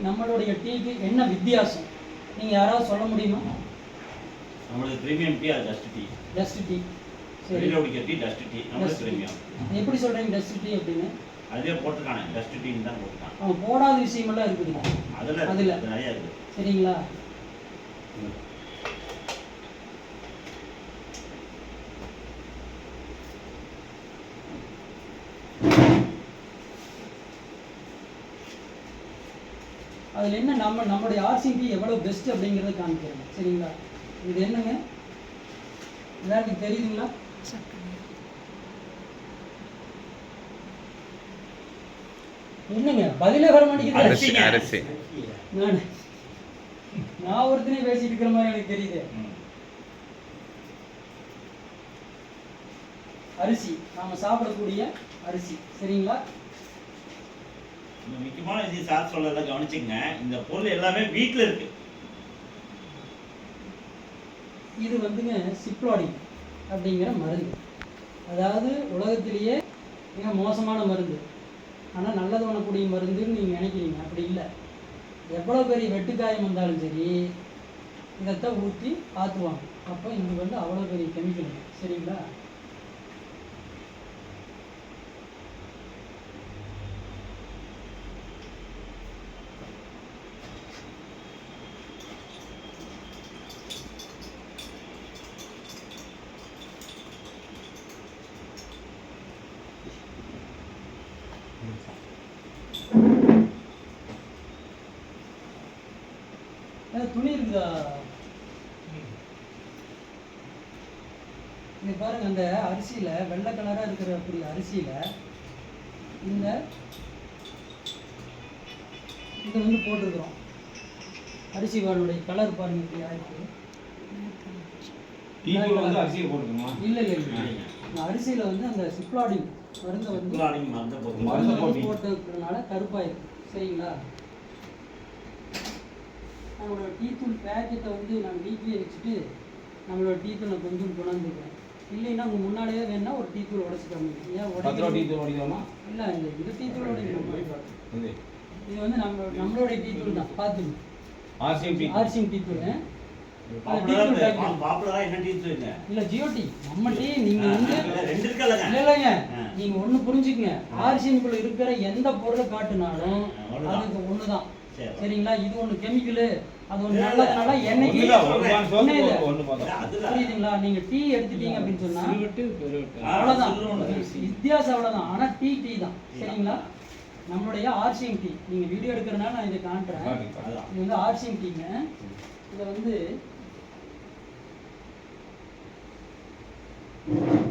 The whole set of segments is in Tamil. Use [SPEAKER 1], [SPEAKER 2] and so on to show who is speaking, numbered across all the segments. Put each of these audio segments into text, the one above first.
[SPEAKER 1] நம்மளுடைய டீக்கு என்ன வித்தியாசம் நீங்க யாராவது சொல்ல முடியுமா?
[SPEAKER 2] நம்மளுக்கு பிரீமியம் டீ அது டஸ்ட் டீ.
[SPEAKER 1] Dust tea. சரி.
[SPEAKER 2] வெளியில குடிக்கிற டீ டஸ்ட் டீ. நம்மளுக்கு பிரீமியம்.
[SPEAKER 1] எப்படி சொல்றீங்க டஸ்ட் டீ அப்படின்னு?
[SPEAKER 2] அதே போட்டுருக்கானே டஸ்ட் டீன்னு தான் போட்டுருக்கான்.
[SPEAKER 1] அவன் போடாத விஷயமெல்லாம் இருக்குதுங்க.
[SPEAKER 2] அதுல நிறைய இருக்கு.
[SPEAKER 1] சரிங்களா? அதில் என்ன நம்மளுடைய ஆர்சிபி எவ்வளோ பெஸ்ட் அப்படிங்கிறத காமிக்கிறேன். சரிங்களா? இது என்னங்க எல்லாருக்கும் தெரியுதுங்களா? என்னங்க பதிலே வர மாட்டேங்குது. நான் ஒருத்தனே பேசிட்டு இருக்கிற மாதிரி எனக்கு தெரியுது. அரிசி நாம சாப்பிடக்கூடிய அரிசி. சரிங்களா?
[SPEAKER 2] முக்கியமான விஷயம் சார் சொல்லல கவனிச்சுங்க. இந்த பொருள் எல்லாமே வீட்டில் இருக்கு.
[SPEAKER 1] இது வந்துங்க சிப்ளாடின் அப்படிங்கிற மருந்து. அதாவது உலகத்திலேயே மிக மோசமான மருந்து. ஆனால் நல்லது பண்ணக்கூடிய மருந்துன்னு நீங்கள் நினைக்கிறீங்க. அப்படி இல்லை. எவ்வளோ பெரிய வெட்டுக்காயம் வந்தாலும் சரி இதைத்தான் ஊற்றி ஆற்றுவாங்க. அப்போ இது வந்து அவ்வளோ பெரிய கெமிக்கல். சரிங்களா? துணி இருக்குதா? இங்க பாருங்க, அந்த அரிசியில வெள்ளை கலரா இருக்கிற அப்படி அரிசியில இந்த இதை வந்து போட்டிருக்கிறோம். அரிசி வாளுடைய கலர் பாருங்க இப்படி ஆயிருக்கு. இல்ல இந்த அரிசியில வந்து அந்த சிப்ளாடின் மருந்தை வந்து போட்டதுனால கருப்பாயிருக்கு. சரிங்களா? நம்மளோட டீ தூள் பேக்கெட்டை வந்து நான் வீட்லேயே வச்சுட்டு நம்மளோட டீ தூளை கொஞ்சம் கொண்டாந்துருக்கேன். இல்லைன்னா உங்கள் முன்னாடியே வேணா ஒரு டீ தூள் உடச்சிக்காம. ஏன் உடைக்கலாமா? இல்லை இந்த டீ தூள் உடைக்கணும். இது வந்து நம்மளோட டீ தூள் தான். பார்த்துங்க, ஆர்சிஎம் டீ தூள். இல்ல ஜியோடி நம்ம டீ. நீங்க வந்து இல்லைங்க, நீங்க ஒண்ணு புரிஞ்சுக்கங்க. ஆர்சிஎம்குள்ள இருக்கிற எந்த பொருளை காட்டுனாலும் அதுக்கு ஒண்ணுதான். சரிங்களா? இது ஒண்ணு கெமிக்கல், அது ஒண்ணு நல்லதுனால என்னைக்கு புரியுதுங்களா? நீங்க டீ எடுத்துட்டீங்க அப்படின்னு சொன்னா அவ்வளவுதான் வித்தியாசம், அவ்வளவுதான். ஆனா டீ தான். சரிங்களா? நம்மளுடைய ஆர்சிஎம் டீ நீங்க வீடியோ எடுக்கிறதுனால நான் இதை காட்டுறேன். இது வந்து ஆர்சிஎம் டீங்க. இதை வந்து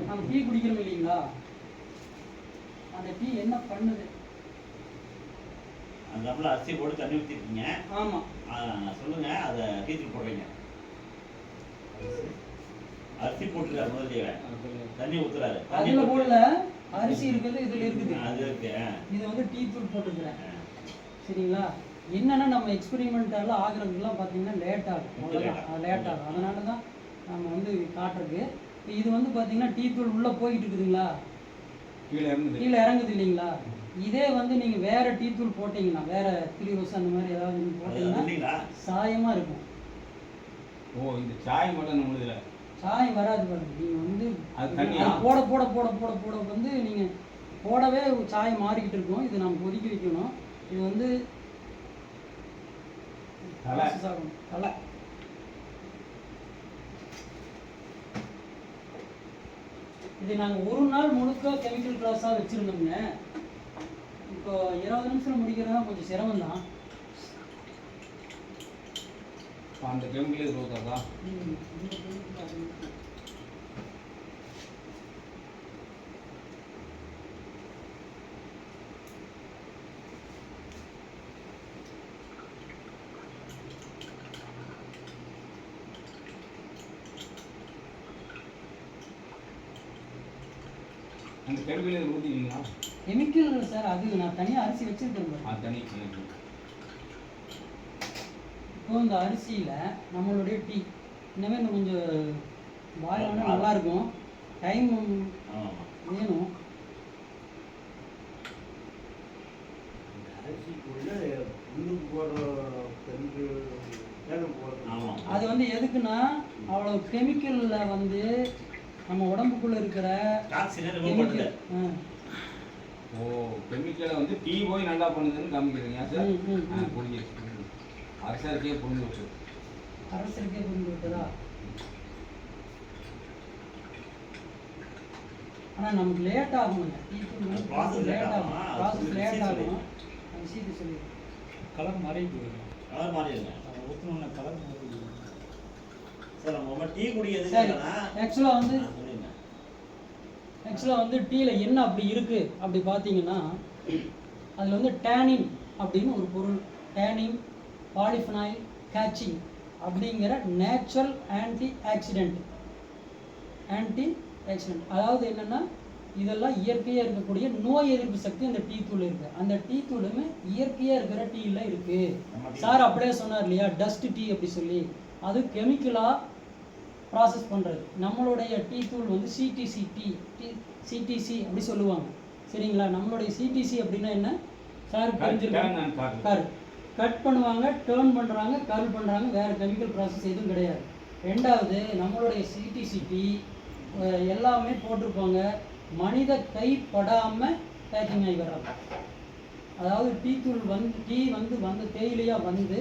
[SPEAKER 1] நம்ம டீ குடிக்கிறோம் இல்லைங்களா? அந்த டீ என்ன பண்ணுது?
[SPEAKER 2] அந்த அரிசி போட்டு தண்ணி ஊற்றிருக்கீங்க.
[SPEAKER 1] ஆமா,
[SPEAKER 2] சொல்லுங்க. அதை டீத்தூள் போடுறீங்க. அரிசி போட்டுருக்காரு முதல்ல, தண்ணி ஊத்துறாரு.
[SPEAKER 1] அதுல போடல, அரிசி இருக்குது, இதுல இருக்குது.
[SPEAKER 2] அது இருக்கு.
[SPEAKER 1] இது வந்து டீ தூள் போட்டுக்கிறேன். சரிங்களா? என்னன்னா நம்ம எக்ஸ்பெரிமெண்டால ஆகுறதுலாம் பார்த்தீங்கன்னா லேட் ஆகும். அதனால தான் நம்ம வந்து காட்டுறது. இது வந்து பார்த்தீங்கன்னா டீ தூள் உள்ள போயிட்டு இருக்குதுங்களா? கீழே இறங்குது இல்லைங்களா? இதே வந்து நீங்க வேற டீ தூள் போட்டீங்கன்னா, வேற 3 ரோஸ் அந்த மாதிரி ஏதாவது நீங்க போட்டீங்கன்னா சாயமா இருக்கும்.
[SPEAKER 3] இந்த சாயம் மட்டும் நம்மளுதுல
[SPEAKER 1] சாயம் வராது பாருங்க. நீங்க வந்து போட போட போட போட போட வந்து நீங்க போடவே சாயம் மாறிக்கிட்டு இருக்கும். இது நம்ம கொதிக்க வைக்கணும். இது வந்து தலை. இது நாங்க ஒரு நாள் முழுக்க கெமிக்கல் கிளாஸா வச்சிருந்தோம்ங்க. இப்போ 20 நிமிஷம் முடிக்கிறதா கொஞ்சம் சிரமம் தான்.
[SPEAKER 3] அந்த கெமிக்கல் ரோதாதா அந்த கெமிக்கல் ஊத்திட்டீங்களா?
[SPEAKER 1] கெமிக்கல் சார், அது நான் தனியாக அரிசி வச்சிருக்கேன்.
[SPEAKER 3] தனி
[SPEAKER 1] இப்போ இந்த அரிசியில் நம்மளுடைய டீ இன்னமே கொஞ்சம் பாயில் ஆனால் நல்லாயிருக்கும். டைம் வேணும்.
[SPEAKER 2] அரிசிக்குள்ள ஆமா.
[SPEAKER 1] அது வந்து எதுக்குன்னா அவ்வளவு கெமிக்கல்ல வந்து நம்ம உடம்புக்குள்ள இருக்கிற
[SPEAKER 2] டாக்ஸினை ரிமூவ் பண்ணுது.
[SPEAKER 3] ஓ கெமிக்கலை வந்து டீ போய் நல்லா பண்ணுதுன்னு காமிக்கிறீங்க சார். புரிஞ்சு அரசருக்கே புரிஞ்சு வச்சு
[SPEAKER 1] அரசருக்கே புரிஞ்சு விட்டதா? ஆனா நமக்கு லேட் ஆகுங்க.
[SPEAKER 2] ப்ராசஸ்
[SPEAKER 1] லேட் ஆகும். ப்ராசஸ் லேட் ஆகும். அந்த விஷயத்தை சொல்லி
[SPEAKER 4] கலர் மாறி போயிடும்.
[SPEAKER 2] கலர் மாறிடுங்க.
[SPEAKER 4] ஊற்றினோட கலர் மாறி போயிடும்.
[SPEAKER 2] சார் நம்ம டீ குடிக்கிறது
[SPEAKER 1] சரி.
[SPEAKER 2] என்னன்னா
[SPEAKER 1] ஆக்சுவலாக வந்து
[SPEAKER 2] சொல்லுங்க.
[SPEAKER 1] ஆக்சுவலாக வந்து டீயில் என்ன அப்படி இருக்குது அப்படி பார்த்தீங்கன்னா அதில் வந்து டேனின் அப்படின்னு ஒரு பொருள், டேனின் பாலிஃபெனாயில் கேச்சிங் அப்படிங்கிற நேச்சுரல் ஆன்டி ஆக்சிடென்ட். அதாவது என்னென்னா இதெல்லாம் இயற்கையாக இருக்கக்கூடிய நோய் எதிர்ப்பு சக்தி அந்த டீ தூள் இருக்குது. அந்த டீ தூளுமே இயற்கையாக இருக்கிற டீயில் இருக்குது. சார் அப்படியே சொன்னார் இல்லையா, டஸ்ட் டீ அப்படி சொல்லி, அது கெமிக்கலாக ப்ராசஸ் பண்ணுறது. நம்மளுடைய டீ தூள் வந்து சிடிசி அப்படி சொல்லுவாங்க. சரிங்களா? நம்மளுடைய சிடிசி அப்படின்னா என்ன சார்? கர் கட் பண்ணுவாங்க, டேர்ன் பண்ணுறாங்க, கர்ல் பண்ணுறாங்க, வேறு கெமிக்கல் ப்ராசஸ் எதுவும் கிடையாது. ரெண்டாவது நம்மளுடைய சிடிசிடி எல்லாமே போட்டிருப்பாங்க மனித கை படாமல் பேக்கிங் ஆகி வர்றாங்க. அதாவது டீ தூள் வந்து தேயிலையாக வந்து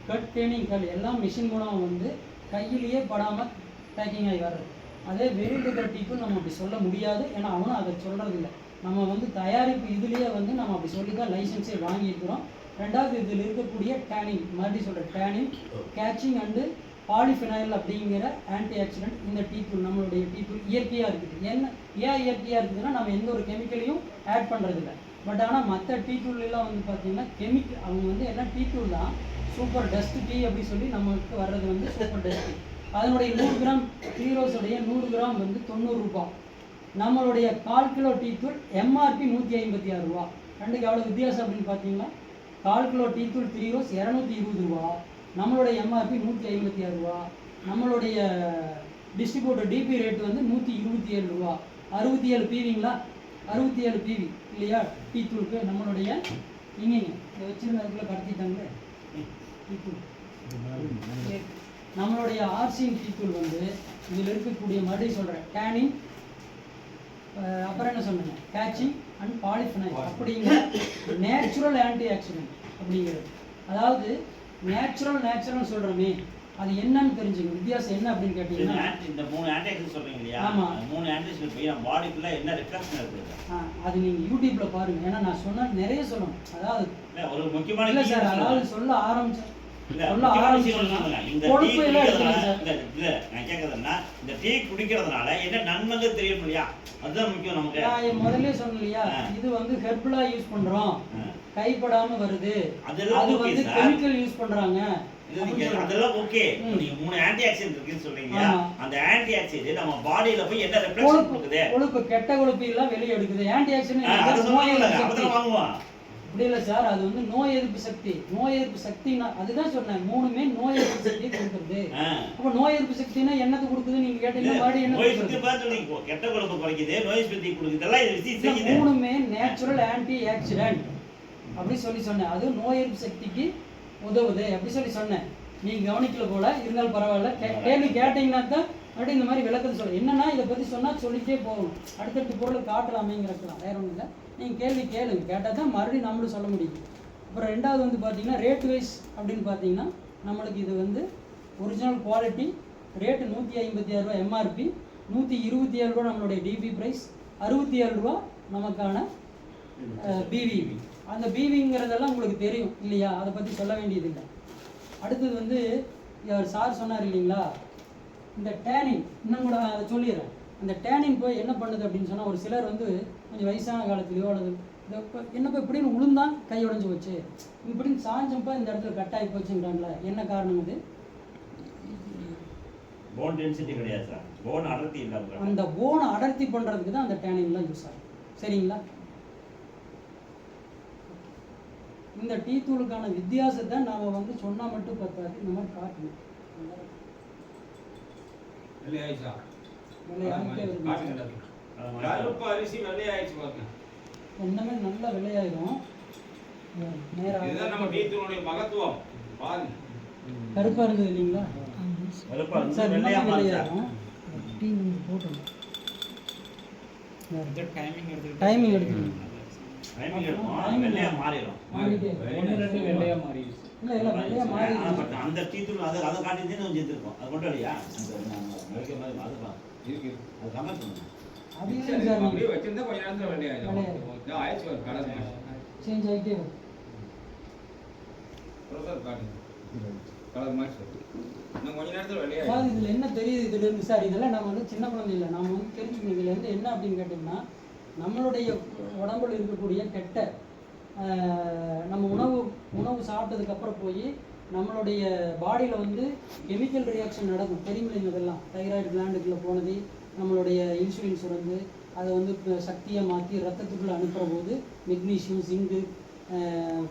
[SPEAKER 1] கட் டேனிங் கல் எல்லாம் மிஷின் மூலமாக வந்து கையிலேயே படாமல் பேக்கிங் ஆகி வர்றது. அதே வெளியில் இருக்கிற டீ தூள் நம்ம அப்படி சொல்ல முடியாது. ஏன்னா அவனும் அதை சொல்கிறது இல்லை. நம்ம வந்து தயாரிப்பு இதுலேயே வந்து நம்ம அப்படி சொல்லி தான் லைசன்ஸே வாங்கியிருக்கிறோம். ரெண்டாவது இதில் இருக்கக்கூடிய டேனிங், மறுபடியும் சொல்கிற டேனிங், கேச்சிங் அண்டு பாலிஃபெனாயில் அப்படிங்கிற ஆன்டி ஆக்சிடென்ட் இந்த டீ தூள், நம்மளுடைய டீ தூள் இயற்கையாக இருக்குது. ஏன் இயற்கையாக இருக்குதுன்னா நம்ம எந்த ஒரு கெமிக்கலையும் ஆட் பண்ணுறதில்ல. பட் ஆனால் மற்ற டீ தூள்லாம் வந்து பார்த்திங்கன்னா கெமிக்கல், அவங்க வந்து எல்லாம் டீ தூள் தான், சூப்பர் டஸ்ட் டீ அப்படி சொல்லி நமக்கு வர்றது வந்து சூப்பர் டஸ்ட் டீ. அதனுடைய 100 கிராம் ஹீரோஸுடைய 100 கிராம் வந்து 90 ரூபா. நம்மளுடைய 1/4 கிலோ டீ தூள் எம்ஆர்பி 156 ரூபா. ரெண்டுக்கு எவ்வளோ வித்தியாசம் அப்படின்னு பார்த்தீங்கன்னா 1/4 கிலோ டீ தூள் 3 ரோஸ் 220 ரூபா, நம்மளுடைய எம்ஆர்பி 156 ரூபா. நம்மளுடைய டிஸ்ட்ரிபியூட்டர் டிபி ரேட் வந்து 127 ரூபா. 67 பிவிங்களா? 67 பிவி இல்லையா டீ தூளுக்கு? நம்மளுடைய இங்கே இதை வச்சுருந்ததுக்குள்ளே கடத்திட்டாங்களே டீ தூள். நம்மளுடைய ஆர்சிங் டீ தூள் வந்து இதில் இருக்கக்கூடிய மறுபடியும் சொல்கிறேன் டேனிங், அப்புறம் என்ன சொன்னேன், கேச்சிங் அண்ட் பாலிஃபெனாயில் அப்படிங்கிற நேச்சுரல் ஆன்டி ஆக்சிடென்ட் அப்படிங்கிறது. அதாவது நேச்சுரல் சொல்கிறோமே, அது என்னன்னு தெரிஞ்சுங்க. வித்தியாசம் என்ன அப்படின்னு கேட்டீங்கன்னா
[SPEAKER 2] இந்த 3 ஆன்டிஆக்சிடென்ட் சொல்றீங்க இல்லையா?
[SPEAKER 1] ஆமாம்.
[SPEAKER 2] 3 ஆன்டிஆக்சிடென்ட் போய் நம்ம பாடி ஃபுல்லா என்ன ரிஃப்ளெக்ஷன் இருக்குது?
[SPEAKER 1] அது நீங்கள் யூடியூப்ல பாருங்க. ஏன்னா நான் சொன்ன நிறைய சொல்லணும். அதாவது
[SPEAKER 2] ஒரு முக்கியமான
[SPEAKER 1] இல்லை சார், அதாவது சொல்ல ஆரம்பிச்சேன்
[SPEAKER 2] இந்த டீ குடிக்கிறதுனால என்ன நன்மைகள் தெரியும் இல்லையா? அதுதான் முக்கியம் நமக்கு.
[SPEAKER 1] நான் முதல்ல சொன்னேன் இல்லையா, இது வந்து ஹெர்பலா யூஸ் பண்றோம், கைப்படாம வருது. அது வந்து கெமிக்கல் யூஸ் பண்றாங்க.
[SPEAKER 2] அதெல்லாம் ஓகே. நீங்க 3 ஆன்டி ஆக்சிடென்ட் இருக்குன்னு சொல்றீங்க. அந்த ஆன்டி ஆக்சிடென்ட் நம்ம பாடியில போய் என்ன ரிஃப்ளெக்ஷன் கொடுக்குது? கொழுப்பு, கெட்ட கொழுப்பு எல்லாம் வெளிய எடுக்குது. ஆன்டி ஆக்சிடென்ட் வாங்குவோம். அப்படி இல்லை சார், அது வந்து நோய் எதிர்ப்பு சக்தினா அதுதான் சொன்னேன். 3மே நோய் எதிர்ப்பு சக்தியை கொடுக்குறது. அப்ப நோய் எதிர்ப்பு சக்தினா என்னது கொடுக்குது நீங்க கேட்டீங்கன்னா பாடி என்ன கொடுக்குது? கெட்ட கொழுப்பு குறைக்குது, நோய் சக்தி கொடுக்குது. இதெல்லாம் இது செய்யுது.
[SPEAKER 1] 3மே நேச்சுரல் ஆன்டி ஆக்சிடென்ட் அப்படி சொன்னேன். அது நோய் எதிர்ப்பு சக்திக்கு உதவுது அப்படி சொன்னேன். நீங்க கவனிக்கல போல, இருந்தாலும் பரவாயில்ல. கேள்வி கேட்டீங்கன்னா தான் அப்படி இந்த மாதிரி விளக்கத்தை சொல்ல. என்னன்னா இதை பத்தி சொன்னா சொல்லிட்டே போகணும், அடுத்தடுத்த பொருளை காட்டலாமேங்கிறக்கலாம், வேற ஒன்றும் இல்லை. நீங்கள் கேள்வி கேளுங்க, கேட்டால் தான் மறுபடியும் நம்மளும் சொல்ல முடியும். அப்புறம் ரெண்டாவது வந்து பார்த்தீங்கன்னா ரேட் வைஸ் அப்படின்னு பார்த்தீங்கன்னா நம்மளுக்கு இது வந்து ஒரிஜினல் குவாலிட்டி ரேட்டு 156 ரூபா எம்ஆர்பி, 127 ரூபா நம்மளுடைய டிபி ப்ரைஸ், 67 ரூபா நமக்கான பிவி. அந்த பிவிங்கிறதெல்லாம் உங்களுக்கு தெரியும் இல்லையா? அதை பற்றி சொல்ல வேண்டியதில்லை. அடுத்தது வந்து சார் சொன்னார் இல்லைங்களா, இந்த டேனிங் இன்னும் கூட அதை சொல்லிடுறேன். அந்த டேனிங் போய் என்ன பண்ணுது அப்படின்னு சொன்னால், ஒரு சிலர் வந்து கொஞ்சம் வயசான காலத்துலையோ அல்லது என்னப்போ இப்படின்னு உளுந்தான் கை உடஞ்சி போச்சு, இப்படின்னு சாஞ்சப்போ இந்த இடத்துல கட்டாகி போச்சுங்கிறாங்களே, என்ன காரணம்? இது
[SPEAKER 2] போன் டென்சிட்டி கிடையாது சார், போன் அடர்த்தி இல்லை.
[SPEAKER 1] அந்த போனை அடர்த்தி பண்ணுறதுக்கு தான் அந்த டேனிங்லாம் யூஸ் ஆகும். சரிங்களா? இந்த டீ தூளுக்கான வித்தியாசத்தை நாம் வந்து சொன்னால் மட்டும் பத்தாது, இந்த மாதிரி காட்டணும்.
[SPEAKER 3] கருப்பு அரிசி வெள்ளையாயிடுச்சு பாருங்க.
[SPEAKER 1] ஒன்றுமே நல்ல விலையாயிரும்.
[SPEAKER 3] இதுதான் நம்ம டீ தூளுடைய மகத்துவம். பாருங்க.
[SPEAKER 1] கருப்பா இருந்தது இல்லைங்களா
[SPEAKER 2] வெளுப்பா இருந்து
[SPEAKER 1] சார்
[SPEAKER 2] வெள்ளையா
[SPEAKER 1] இன்னும்
[SPEAKER 2] மாறுது.
[SPEAKER 1] வெள்ளையாகும். டீ போட்டோம்
[SPEAKER 4] இந்த டைமிங் எடுத்துக்கிட்டு
[SPEAKER 1] டைமிங் எடுத்துக்கணும்.
[SPEAKER 2] டைமிங் எடுக்கும் வெள்ளையா மாறிடும்.
[SPEAKER 1] மாறிட்டே
[SPEAKER 4] ஒன்று ரெண்டு வெள்ளையா மாறிடுச்சு.
[SPEAKER 1] இல்லை இல்லை வெள்ளையா மாறி
[SPEAKER 2] பட் அந்த டீ தூள் அதை காட்டி கொஞ்சம் சேர்த்துருக்கோம். அது கொண்டு வழியா அது
[SPEAKER 3] இருக்கு.
[SPEAKER 2] அது கமெண்ட் பண்ணுங்க.
[SPEAKER 1] அது இல்லைங்க
[SPEAKER 3] சரி,
[SPEAKER 1] சார்
[SPEAKER 3] அப்படியே வச்சிருந்தா கொஞ்ச நேரத்துல வெள்ளையாயிடும்.
[SPEAKER 1] வெள்ளையாயிடும்.
[SPEAKER 3] இதோ ஆயிடுச்சு பாரு, கலர் மாறி.
[SPEAKER 1] சேஞ்ச் ஆகிட்டே வரும்.
[SPEAKER 3] ப்ரொசர் காட்டுங்க. கலர் மாறி சார். இன்னும் கொஞ்ச நேரத்துல
[SPEAKER 1] சார்
[SPEAKER 3] வெள்ளையாயிடும்.
[SPEAKER 1] இதில் என்ன தெரியுது இதுல இருந்து சார் இதெல்லாம் நம்ம வந்து சின்ன குழந்தை இல்லை நம்ம வந்து தெரிஞ்சுக்கணும் இதுல இருந்து என்ன அப்படின்னு கேட்டிங்கன்னா நம்மளுடைய உடம்புல இருக்கக்கூடிய கெட்ட நம்ம உணவு சாப்பிட்டதுக்கு அப்புறம் போய் நம்மளுடைய பாடியில் வந்து கெமிக்கல் ரியாக்ஷன் நடக்கும் தெரியுமில்லைங்க இதெல்லாம் தைராய்டு கிளாண்டுக்குள்ளே போனது நம்மளுடைய இன்சுலின் சுரந்து அதை வந்து சக்தியை மாற்றி ரத்தத்துக்குள்ளே அனுப்புகிற போது மெக்னீஷியம் ஜிங்கு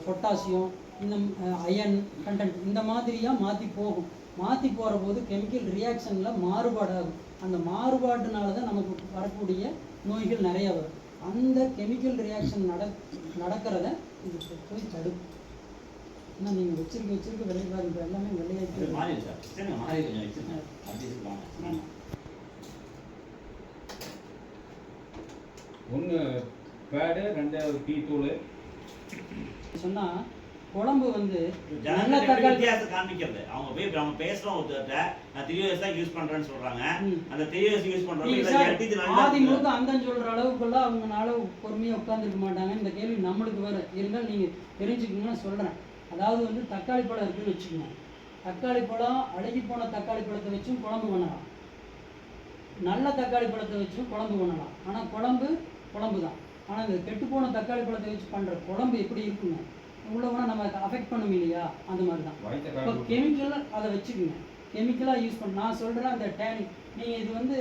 [SPEAKER 1] பொட்டாசியம் இந்த அயன் கண்டென்ட் இந்த மாதிரியாக மாற்றி போகும் மாற்றி போகிற போது கெமிக்கல் ரியாக்ஷனில் மாறுபாடாகும் அந்த மாறுபாடுனால தான் நமக்கு வரக்கூடிய நோய்கள் நிறைய வரும் அந்த கெமிக்கல் ரியாக்ஷன் நடக்கிறத இது போய் தடுக்கும் ஆனால் நீங்கள் வச்சிருக்க விளைவாக இப்போ எல்லாமே விளையாட்டு
[SPEAKER 2] மாறிடு சார். சரி மாறி கொஞ்சம் வச்சுருக்கேன். அப்படி இருக்கலாம்.
[SPEAKER 3] ஒன்று பேடு, ரெண்டாவது டீ தூள்.
[SPEAKER 1] சொன்னால் குழம்பு வந்து நல்ல
[SPEAKER 2] ஜனங்களுக்கு
[SPEAKER 1] தக்காளி
[SPEAKER 2] வித்தியாசத்தை காண்பிக்கிறது. அவங்க போய் நம்ம பேசுறோம் ஒருத்தர்கிட்ட நான் 3 years தான் யூஸ் பண்றேன்னு சொல்றாங்க. அந்த 3 years யூஸ்
[SPEAKER 1] நீங்க
[SPEAKER 2] பண்றவங்க
[SPEAKER 1] சார்
[SPEAKER 2] எட்டிது நல்லா
[SPEAKER 1] ஆதி முழுக்க அந்தன்னு சொல்ற அளவுக்குள்ள அவங்கனால பொறுமையா உட்கார்ந்துருக்க மாட்டாங்க இந்த கேள்வி நம்மளுக்கு வர இருந்தாலும் நீங்க தெரிஞ்சுக்கணும்னு சொல்றேன் அதாவது வந்து தக்காளி பழம் இருக்குன்னு வச்சுக்கோங்க தக்காளி பழம் அழுகி போன தக்காளி பழத்தை வச்சும் குழம்பு பண்ணலாம் நல்ல தக்காளி பழத்தை வச்சும் குழம்பு பண்ணலாம் ஆனா குழம்பு தான் ஆனா இந்த கெட்டுப்போன தக்காளி பழத்தை வச்சு பண்ற குழம்பு எப்படி இருக்குங்க உள்ளவனா நம்ம அஃபெக்ட் பண்ணும் இல்லையா அந்த மாதிரி தான் இப்போ கெமிக்கலாக அதை வச்சுக்கோங்க கெமிக்கலாக யூஸ் பண்ண நான் சொல்கிறேன் அந்த டேனிக் நீங்கள் இது வந்து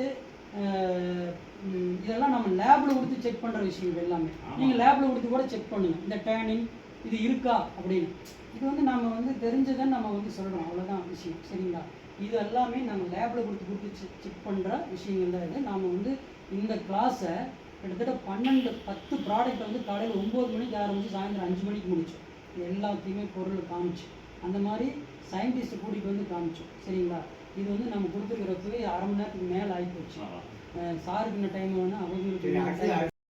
[SPEAKER 1] இதெல்லாம் நம்ம லேபில் கொடுத்து செக் பண்ணுற விஷயம் எல்லாமே நீங்கள் லேபில் கொடுத்து கூட செக் பண்ணுங்கள் இந்த டேனிங் இது இருக்கா அப்படின்னு இது வந்து நம்ம வந்து தெரிஞ்சதை நம்ம வந்து சொல்கிறோம் அவ்வளோதான் விஷயம் சரிங்களா இது எல்லாமே நம்ம லேபில் கொடுத்து செக் பண்ணுற விஷயங்கள் தான் இது நாம் வந்து இந்த கிளாஸை கிட்டத்தட்ட 10 ப்ராடக்ட் வந்து காலையில் 9 மணிக்கு ஆரம்பித்து சாயந்தரம் 5 மணிக்கு முடிச்சோம் எல்லாத்தையுமே பொருள் காமிச்சு அந்த மாதிரி சயின்டிஸ்ட்டை கூட்டிகிட்டு வந்து காமிச்சோம் சரிங்களா இது வந்து நம்ம கொடுத்துருக்கிறப்பவே 1/2 மணி நேரத்துக்கு மேலே ஆகிப்போச்சு சாருக்கு இந்த டைம் வேணால் அவங்களுக்கு